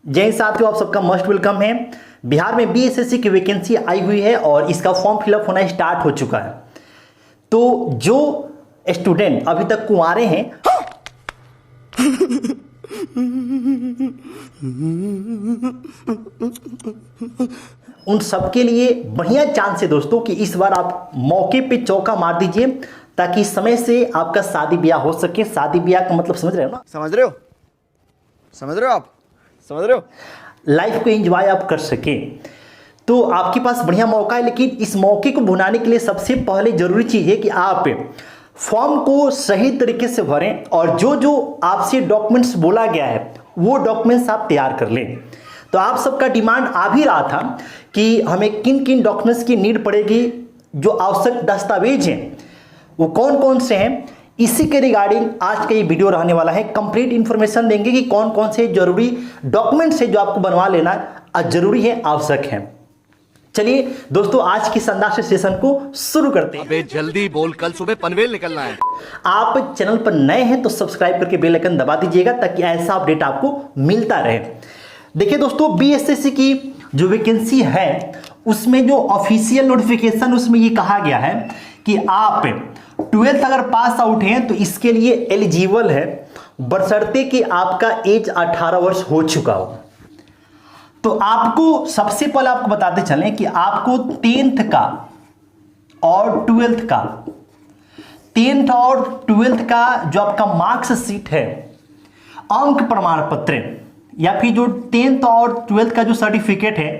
जय हिंद साथियों, आप सबका मस्ट वेलकम है। बिहार में बीएसएससी की वैकेंसी आई हुई है और इसका फॉर्म फिलअप होना स्टार्ट हो चुका है। तो जो स्टूडेंट अभी तक कुंवारे हैं उन सबके लिए बढ़िया चांस है दोस्तों कि इस बार आप मौके पे चौका मार दीजिए ताकि समय से आपका शादी ब्याह हो सके। शादी ब्याह का मतलब समझ रहे हो ना? समझ रहे हो आप समझ रहे हो? लाइफ को एंजॉय आप कर सके तो आपके पास बढ़िया मौका है। लेकिन इस मौके को भुनाने के लिए सबसे पहले जरूरी चीज है कि आप फॉर्म को सही तरीके से भरें और जो जो आपसे डॉक्यूमेंट्स बोला गया है वो डॉक्यूमेंट्स आप तैयार कर लें। तो आप सबका डिमांड आ भी रहा था कि हमें किन किन डॉक्यूमेंट्स की नीड पड़ेगी, जो आवश्यक दस्तावेज हैं वो कौन कौन से हैं। इसी के रिगार्डिंग आज का ये वीडियो रहने वाला है। कंप्लीट इंफॉर्मेशन देंगे कि कौन कौन से जरूरी डॉक्यूमेंट्स है जो आपको बनवा लेना जरूरी है, आवश्यक है। चलिए दोस्तों, आज की शानदार सेशन को शुरू करते हैं। अबे जल्दी बोल, कल सुबह पनवेल निकलना है। आप चैनल पर नए हैं तो सब्सक्राइब करके बेल आइकन दबा दीजिएगा ताकि ऐसा अपडेट आपको मिलता रहे। देखिए दोस्तों, बीएसएससी की जो वैकेंसी है उसमें जो ऑफिशियल नोटिफिकेशन उसमें ये कहा गया है कि आप 12th अगर पास आउट हैं तो इसके लिए एलिजिबल है, बशर्ते कि आपका एज 18 वर्ष हो चुका हो। तो आपको सबसे पहले आपको बताते चलें कि आपको 10th का और 12th का 10th और 12th का जो आपका मार्क्स शीट है, अंक प्रमाण पत्र या फिर जो 10th और 12th का जो सर्टिफिकेट है,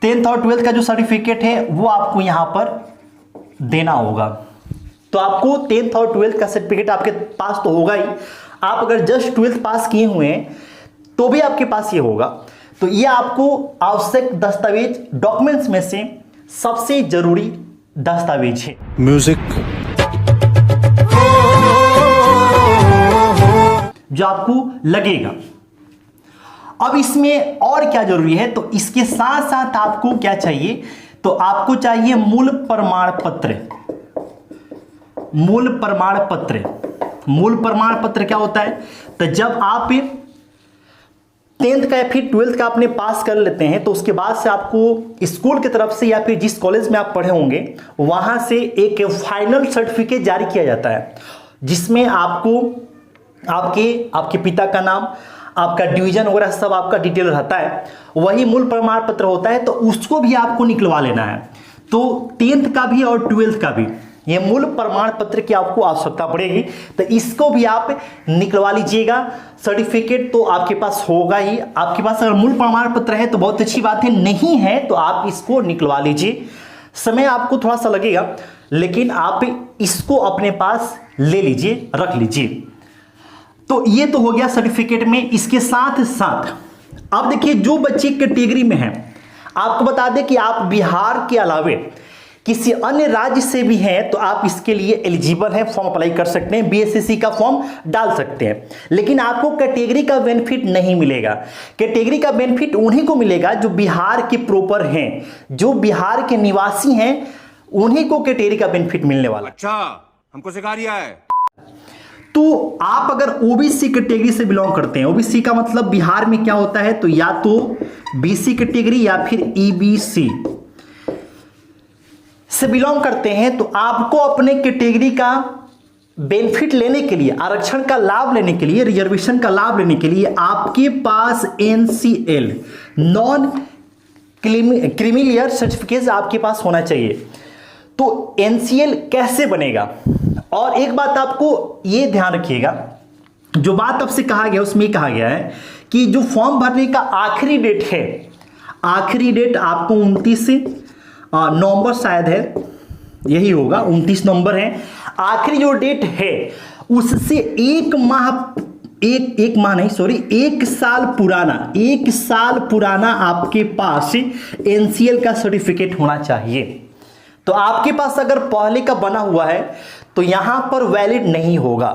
10th और 12th का जो सर्टिफिकेट है वो आपको यहां पर देना होगा। तो आपको 10th और 12th का सर्टिफिकेट आपके पास तो होगा ही। आप अगर जस्ट 12th पास किए हुए हैं तो भी आपके पास ये होगा। तो ये आपको आवश्यक दस्तावेज डॉक्यूमेंट्स में से सबसे जरूरी दस्तावेज है। म्यूजिक जो आपको लगेगा। अब इसमें और क्या जरूरी है, तो इसके साथ साथ आपको क्या चाहिए, तो आपको चाहिए मूल प्रमाण पत्र। मूल प्रमाण पत्र, मूल प्रमाण पत्र क्या होता है, तो जब आप 10th का या फिर 12th का आपने पास कर लेते हैं तो उसके बाद से आपको स्कूल की तरफ से या फिर जिस कॉलेज में आप पढ़े होंगे वहां से एक फाइनल सर्टिफिकेट जारी किया जाता है जिसमें आपको आपके पिता का नाम, आपका डिवीजन वगैरह सब आपका डिटेल रहता है। वही मूल प्रमाण पत्र होता है, तो उसको भी आपको निकलवा लेना है। तो 10th का भी और 12th का भी ये मूल प्रमाण पत्र की आपको आवश्यकता पड़ेगी, तो इसको भी आप निकलवा लीजिएगा। सर्टिफिकेट तो आपके पास होगा ही। आपके पास अगर मूल प्रमाण पत्र है तो बहुत अच्छी बात है, नहीं है तो आप इसको निकलवा लीजिए। समय आपको थोड़ा सा लगेगा लेकिन आप इसको अपने पास ले लीजिए, रख लीजिए। तो ये तो हो गया सर्टिफिकेट में। इसके साथ साथ अब देखिए, जो बच्चे कैटेगरी में हैं, आपको बता दें कि आप बिहार के अलावे किसी अन्य राज्य से भी हैं तो आप इसके लिए एलिजिबल हैं, फॉर्म अप्लाई कर सकते हैं, बीएसएससी का फॉर्म डाल सकते हैं। लेकिन आपको कैटेगरी का बेनिफिट नहीं मिलेगा। कैटेगरी का बेनिफिट उन्हीं को मिलेगा जो बिहार के प्रॉपर हैं, जो बिहार के निवासी हैं, उन्हीं को कैटेगरी का बेनिफिट मिलने वाला। अच्छा, हमको सिखा रिया है। तो आप अगर ओबीसी कैटेगरी से बिलोंग करते हैं, ओबीसी का मतलब बिहार में क्या होता है, तो या तो बीसी कैटेगरी या फिर ईबीसी से बिलोंग करते हैं, तो आपको अपने कैटेगरी का बेनिफिट लेने के लिए, आरक्षण का लाभ लेने के लिए, रिजर्वेशन का लाभ लेने के लिए आपके पास एनसीएल, नॉन क्रीमिलियर सर्टिफिकेट आपके पास होना चाहिए। तो एनसीएल कैसे बनेगा, और एक बात आपको यह ध्यान रखिएगा, जो बात आपसे कहा गया उसमें कहा गया है कि जो फॉर्म भरने का आखिरी डेट है, आखिरी डेट आपको 29 नवंबर शायद है, यही होगा, 29 नवंबर है आखिरी जो डेट है। उससे एक साल पुराना आपके पास एनसीएल का सर्टिफिकेट होना चाहिए। तो आपके पास अगर पहले का बना हुआ है तो यहां पर वैलिड नहीं होगा।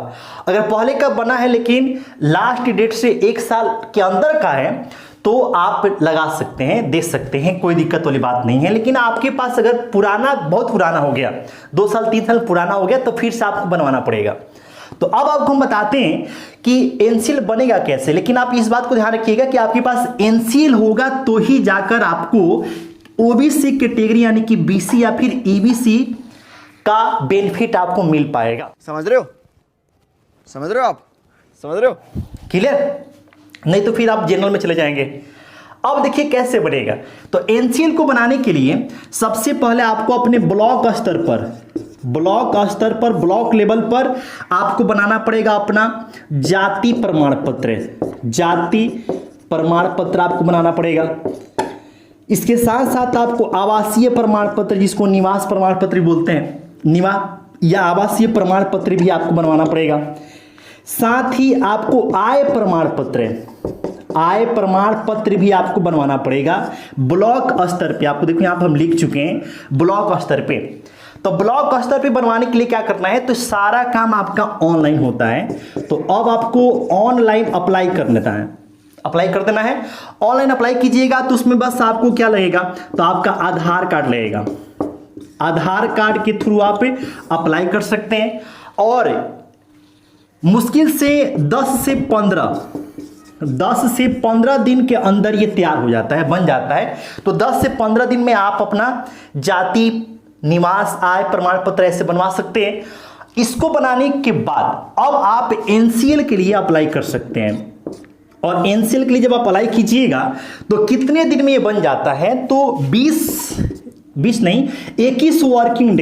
अगर पहले का बना है लेकिन लास्ट डेट से एक साल के अंदर का है तो आप लगा सकते हैं, दे सकते हैं, कोई दिक्कत वाली बात नहीं है। लेकिन आपके पास अगर पुराना, बहुत पुराना हो गया, 2 साल 3 साल पुराना हो गया, तो फिर से आपको बनवाना पड़ेगा। तो अब आपको हम बताते हैं कि एनसीएल बनेगा कैसे, लेकिन आप इस बात को ध्यान रखिएगा कि आपके पास एनसीएल होगा तो ही जाकर आपको ओबीसी कैटेगरी यानी कि बीसी या फिर ईबीसी का बेनिफिट आपको मिल पाएगा। समझ रहे हो? समझ रहे हो आप? समझ रहे हो? क्लियर? नहीं तो फिर आप जनरल में चले जाएंगे। अब देखिए कैसे बनेगा। तो एनसीएल को बनाने के लिए सबसे पहले आपको अपने ब्लॉक स्तर पर ब्लॉक लेवल पर आपको बनाना पड़ेगा अपना जाति प्रमाण पत्र आपको बनाना पड़ेगा। इसके साथ साथ आपको आवासीय प्रमाण पत्र, जिसको निवास प्रमाण पत्र बोलते हैं, या आवासीय प्रमाण पत्र भी आपको बनवाना पड़ेगा। साथ ही आपको आय प्रमाण पत्र भी आपको बनवाना पड़ेगा ब्लॉक स्तर पे। आपको देखो यहां पर हम लिख चुके हैं ब्लॉक स्तर पे। तो ब्लॉक स्तर पे बनवाने के लिए क्या करना है, तो सारा काम आपका ऑनलाइन होता है। तो अब आपको ऑनलाइन अप्लाई कर देना है। ऑनलाइन अप्लाई कीजिएगा तो उसमें बस आपको क्या लगेगा, तो आपका आधार कार्ड लगेगा। आधार कार्ड के थ्रू आप अप्लाई कर सकते हैं और मुश्किल से 10 से 15 दिन के अंदर ये तैयार हो जाता है, बन जाता है। तो 10 से 15 दिन में आप अपना जाति, निवास, आय प्रमाण पत्र ऐसे बनवा सकते हैं। इसको बनाने के बाद अब आप एनसीएल के लिए अप्लाई कर सकते हैं। और एनसीएल के लिए जब आप अप्लाई कीजिएगा तो कितने दिन में ये बन जाता है, तो 21 वर्किंग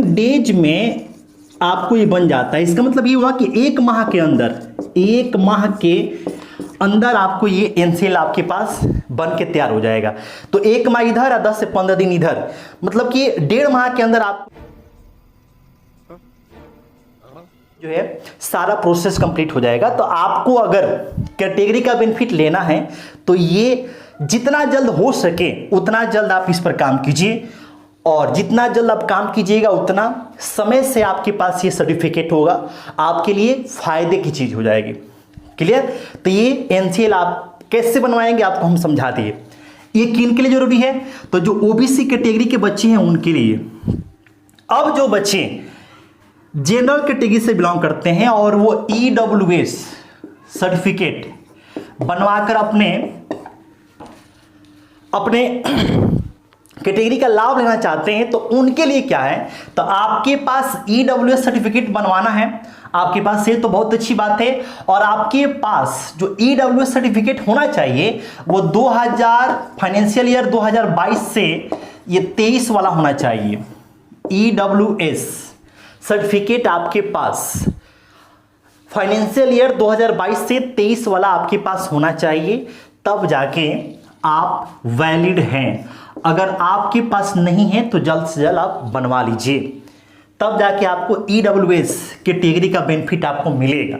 डेज में आपको ये बन जाता है। इसका मतलब ये हुआ कि एक माह के अंदर आपको ये एनसीएल आपके पास बन के तैयार हो जाएगा। तो एक माह इधर और 10 से 15 दिन इधर, मतलब कि 1.5 माह के अंदर आप जो है सारा प्रोसेस कंप्लीट हो जाएगा। तो आपको अगर कैटेगरी का बेनिफिट लेना है तो ये जितना जल्द हो सके उतना जल्द आप इस पर काम कीजिए, और जितना जल्द आप काम कीजिएगा उतना समय से आपके पास ये सर्टिफिकेट होगा, आपके लिए फायदे की चीज हो जाएगी। क्लियर? तो ये एनसीएल आप कैसे बनवाएंगे आपको हम समझा दिए। ये किन के लिए जरूरी है, तो जो ओबीसी कैटेगरी के बच्चे हैं उनके लिए। अब जो बच्चे जनरल कैटेगरी से बिलोंग करते हैं और वो ईडब्ल्यूएस सर्टिफिकेट बनवाकर अपने कैटेगरी का लाभ लेना चाहते हैं, तो उनके लिए क्या है, तो आपके पास ईडब्ल्यूएस सर्टिफिकेट बनवाना है आपके पास से, तो बहुत अच्छी बात है। और आपके पास जो ईडब्ल्यूएस सर्टिफिकेट होना चाहिए वो 2000 फाइनेंशियल ईयर 2022 से ये 23 वाला होना चाहिए। ईडब्ल्यूएस सर्टिफिकेट आपके पास फाइनेंशियल ईयर 2022 से 23 वाला आपके पास होना चाहिए, तब जाके आप वैलिड हैं। अगर आपके पास नहीं है तो जल्द से जल्द आप बनवा लीजिए, तब जाके आपको ईडब्ल्यूएस कैटेगरी का बेनिफिट आपको मिलेगा।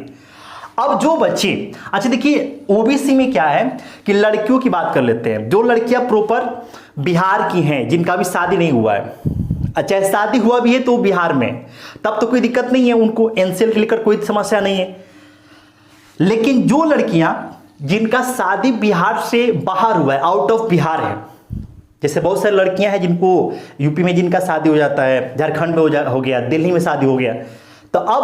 अब जो बच्चे, अच्छा देखिए ओबीसी में क्या है कि लड़कियों की बात कर लेते हैं। जो लड़कियां प्रॉपर बिहार की हैं, जिनका भी शादी नहीं हुआ है, अच्छा शादी हुआ भी है तो बिहार में, तब तो कोई दिक्कत नहीं है, उनको एनसीएल के लेकर कोई समस्या नहीं है। लेकिन जो लड़कियां जिनका शादी बिहार से बाहर हुआ है, आउट ऑफ बिहार है, जैसे बहुत सारी लड़कियां हैं जिनको यूपी में जिनका शादी हो जाता है, झारखंड में हो गया, दिल्ली में शादी हो गया, तो अब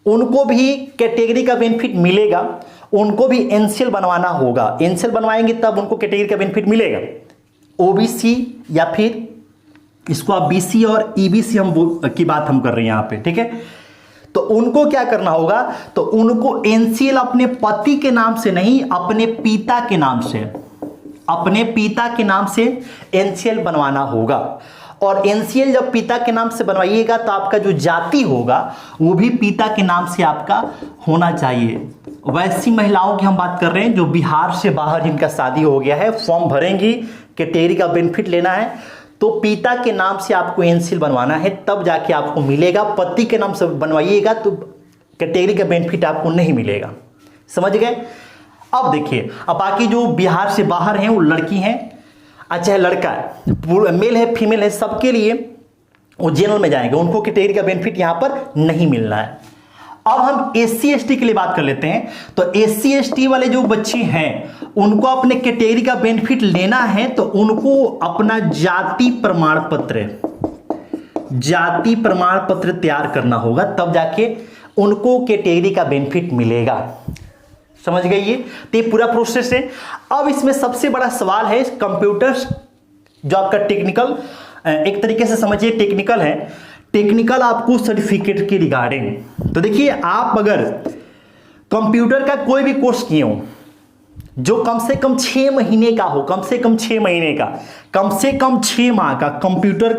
उनको भी कैटेगरी का बेनिफिट मिलेगा। उनको भी एनसीएल बनवाना होगा। एनसीएल बनवाएंगे तब उनको कैटेगरी का बेनिफिट मिलेगा। ओबीसी या फिर इसको आप बीसी और ईबीसी की बात हम कर रहे हैं यहाँ पे, ठीक है। तो उनको क्या करना होगा, तो उनको एनसीएल अपने पति के नाम से नहीं, अपने पिता के नाम से एनसीएल बनवाना होगा। और एनसीएल जब पिता के नाम से बनवाइएगा तो आपका जो जाति होगा वो भी पिता के नाम से आपका होना चाहिए। वैसी महिलाओं की हम बात कर रहे हैं जो बिहार से बाहर जिनका शादी हो गया है, फॉर्म भरेंगी, कैटेगरी का बेनिफिट लेना है, तो पिता के नाम से आपको एनसीएल बनवाना है, तब जाके आपको मिलेगा। पति के नाम से बनवाइएगा तो कैटेगरी का बेनिफिट आपको नहीं मिलेगा। समझ गए? अब देखिए, अब बाकी जो बिहार से बाहर हैं वो लड़की हैं, अच्छा है लड़का है, मेल है फीमेल है, सबके लिए वो जनरल में जाएंगे, उनको कैटेगरी का बेनिफिट यहां पर नहीं मिलना है। अब हम एससी एसटी के लिए बात कर लेते हैं। तो एससी एसटी वाले जो बच्चे हैं उनको अपने कैटेगरी का बेनिफिट लेना है, तो उनको अपना जाति प्रमाण जाति प्रमाण पत्र तैयार करना होगा, तब जाके उनको कैटेगरी का बेनिफिट मिलेगा। समझ गए ये? तो ये पूरा प्रोसेस है। अब इसमें सबसे बड़ा सवाल है कंप्यूटर, जो आपका टेक्निकल, एक तरीके से समझिए टेक्निकल है, टेक्निकल आपको सर्टिफिकेट के रिगार्डिंग। तो देखिए, आप अगर कंप्यूटर का कोई भी कोर्स किए हो जो कम से कम 6 महीने का हो, कम से कम 6 महीने का, कम से कम 6 माह का कंप्यूटर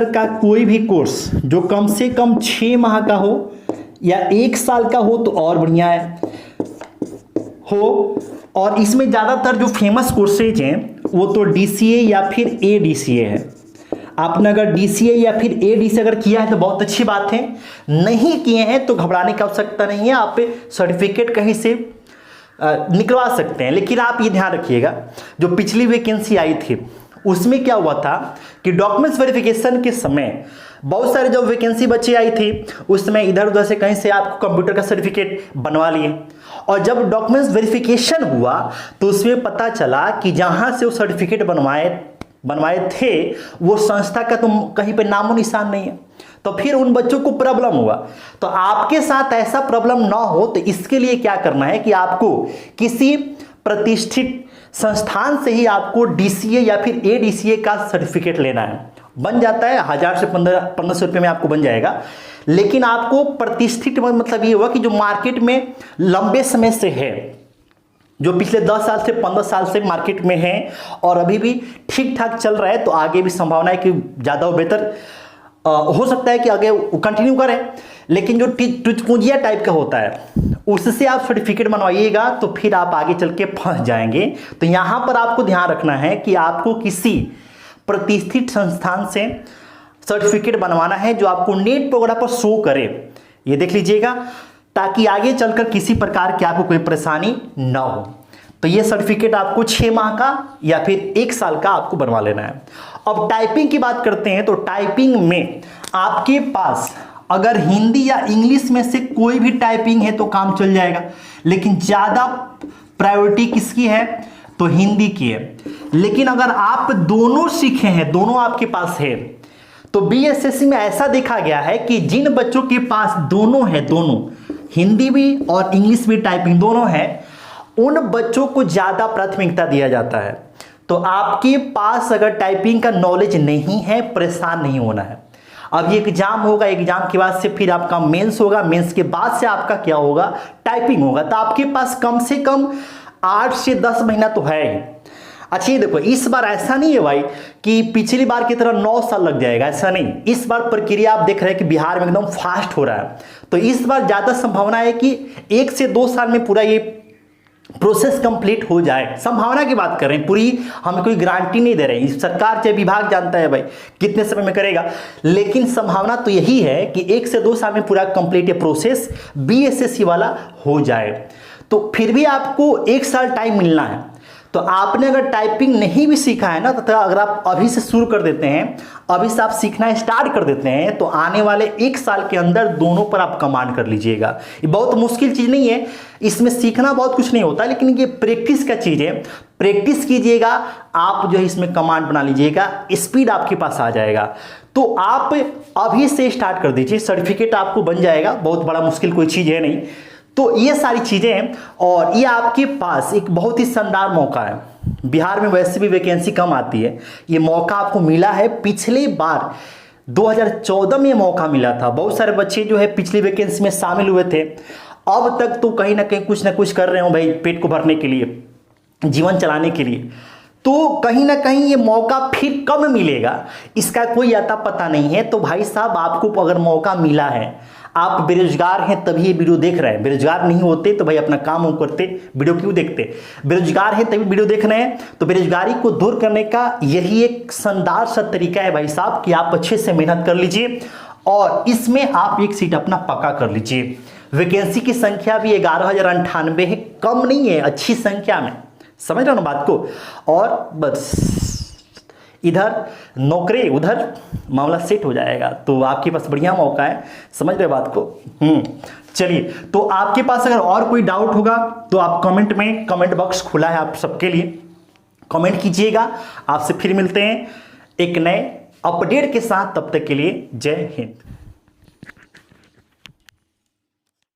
का कोई भी कोर्स जो कम से कम 6 माह का हो या 1 साल का हो तो और बढ़िया है हो। और इसमें ज़्यादातर जो फेमस कोर्सेज हैं वो तो DCA या फिर ADCA है। आपने अगर DCA या फिर ADCA अगर किया है तो बहुत अच्छी बात है, नहीं किए हैं तो घबराने की आवश्यकता नहीं है, आप सर्टिफिकेट कहीं से निकलवा सकते हैं। लेकिन आप ये ध्यान रखिएगा, जो पिछली वैकेंसी आई थी उसमें क्या हुआ था कि डॉक्यूमेंट्स वेरिफिकेशन के समय बहुत सारे जो वैकेंसी बच्चे आई थी उस समय इधर उधर से कहीं से आपको कंप्यूटर का सर्टिफिकेट बनवा लिए, और जब डॉक्यूमेंट्स वेरिफिकेशन हुआ तो उसमें पता चला कि जहां से वो सर्टिफिकेट बनवाए थे वो संस्था का तो कहीं पे नामो निशान नहीं है। तो फिर उन बच्चों को प्रॉब्लम हुआ। तो आपके साथ ऐसा प्रॉब्लम ना हो तो इसके लिए क्या करना है कि आपको किसी प्रतिष्ठित संस्थान से ही आपको DCA या फिर ADCA का सर्टिफिकेट लेना है। बन जाता है 1000 से 1500 रुपये में आपको बन जाएगा। लेकिन आपको प्रतिष्ठित मतलब ये हुआ कि जो मार्केट में लंबे समय से है, जो पिछले 10 साल से 15 साल से मार्केट में है और अभी भी ठीक ठाक चल रहा है, तो आगे भी संभावना है कि ज़्यादा बेहतर हो सकता है कि आगे कंटिन्यू करें। लेकिन जो टुचपुंजिया टाइप का होता है उससे आप सर्टिफिकेट बनवाइएगा तो फिर आप आगे चल के फंस जाएंगे। तो यहाँ पर आपको ध्यान रखना है कि आपको किसी प्रतिष्ठित संस्थान से सर्टिफिकेट बनवाना है जो आपको नेट पे वगैरह पर शो करे, ये देख लीजिएगा, ताकि आगे चलकर किसी प्रकार की आपको कोई परेशानी ना हो। तो ये सर्टिफिकेट आपको 6 माह का या फिर 1 साल का आपको बनवा लेना है। अब टाइपिंग की बात करते हैं तो टाइपिंग में आपके पास अगर हिंदी या इंग्लिश में से कोई भी टाइपिंग है तो काम चल जाएगा, लेकिन ज़्यादा प्रायोरिटी किसकी है तो हिंदी की है। लेकिन अगर आप दोनों सीखे हैं, दोनों आपके पास है, तो BSSC में ऐसा देखा गया है कि जिन बच्चों के पास दोनों है, दोनों हिंदी भी और इंग्लिश भी टाइपिंग दोनों है, उन बच्चों को ज़्यादा प्राथमिकता दिया जाता है। तो आपके पास अगर टाइपिंग का नॉलेज नहीं है, परेशान नहीं होना है। अब ये एग्जाम होगा, एग्जाम के बाद से फिर आपका मेंस होगा, मेंस के बाद से आपका क्या होगा, टाइपिंग होगा। तो आपके पास कम से कम 8 से 10 महीना तो है ही। अच्छा ये देखो, इस बार ऐसा नहीं है भाई कि पिछली बार की तरह 9 साल लग जाएगा, ऐसा नहीं। इस बार प्रक्रिया आप देख रहे हैं कि बिहार में एकदम फास्ट हो रहा है, तो इस बार ज़्यादा संभावना है कि 1 से 2 साल में पूरा ये प्रोसेस कंप्लीट हो जाए। संभावना की बात कर रहे हैं, पूरी हम कोई गारंटी नहीं दे रहे हैं, सरकार चाहे विभाग जानता है भाई कितने समय में करेगा, लेकिन संभावना तो यही है कि 1 से 2 साल में पूरा कंप्लीट ये प्रोसेस BSSC वाला हो जाए। तो फिर भी आपको 1 साल टाइम मिलना है। तो आपने अगर टाइपिंग नहीं भी सीखा है ना, तो अगर आप अभी से शुरू कर देते हैं, अभी से आप सीखना स्टार्ट कर देते हैं, तो आने वाले 1 साल के अंदर दोनों पर आप कमांड कर लीजिएगा। ये बहुत मुश्किल चीज़ नहीं है, इसमें सीखना बहुत कुछ नहीं होता, लेकिन ये प्रैक्टिस का चीज़ है। प्रैक्टिस कीजिएगा, आप जो है इसमें कमांड बना लीजिएगा, स्पीड आपके पास आ जाएगा। तो आप अभी से स्टार्ट कर दीजिए, सर्टिफिकेट आपको बन जाएगा, बहुत बड़ा मुश्किल कोई चीज़ है नहीं। तो ये सारी चीज़ें हैं, और ये आपके पास एक बहुत ही शानदार मौका है। बिहार में वैसे भी वैकेंसी कम आती है, ये मौका आपको मिला है। पिछली बार 2014 में मौका मिला था, बहुत सारे बच्चे जो है पिछली वैकेंसी में शामिल हुए थे। अब तक तो कहीं ना कुछ कर रहे हो भाई, पेट को भरने के लिए, जीवन चलाने के लिए। तो कहीं ना कहीं ये मौका फिर कब मिलेगा इसका कोई आता पता नहीं है। तो भाई साहब, आपको अगर मौका मिला है, आप बेरोजगार हैं तभी ये वीडियो देख रहे हैं, बेरोजगार नहीं होते तो भाई अपना काम करते, वीडियो क्यों देखते। बेरोजगार हैं तभी वीडियो देख रहे हैं, तो बेरोजगारी को दूर करने का यही एक शानदार सा तरीका है भाई साहब कि आप अच्छे से मेहनत कर लीजिए और इसमें आप एक सीट अपना पक्का कर लीजिए। वैकेंसी की संख्या भी 11,098 है, कम नहीं है, अच्छी संख्या में, समझ रहे हो ना बात को। और बस इधर नौकरी, उधर मामला सेट हो जाएगा। तो आपके पास बढ़िया मौका है, समझ रहे बात को। चलिए, तो आपके पास अगर और कोई डाउट होगा तो आप कमेंट में, कमेंट बॉक्स खुला है आप सबके लिए, कमेंट कीजिएगा। आपसे फिर मिलते हैं एक नए अपडेट के साथ। तब तक के लिए जय हिंद।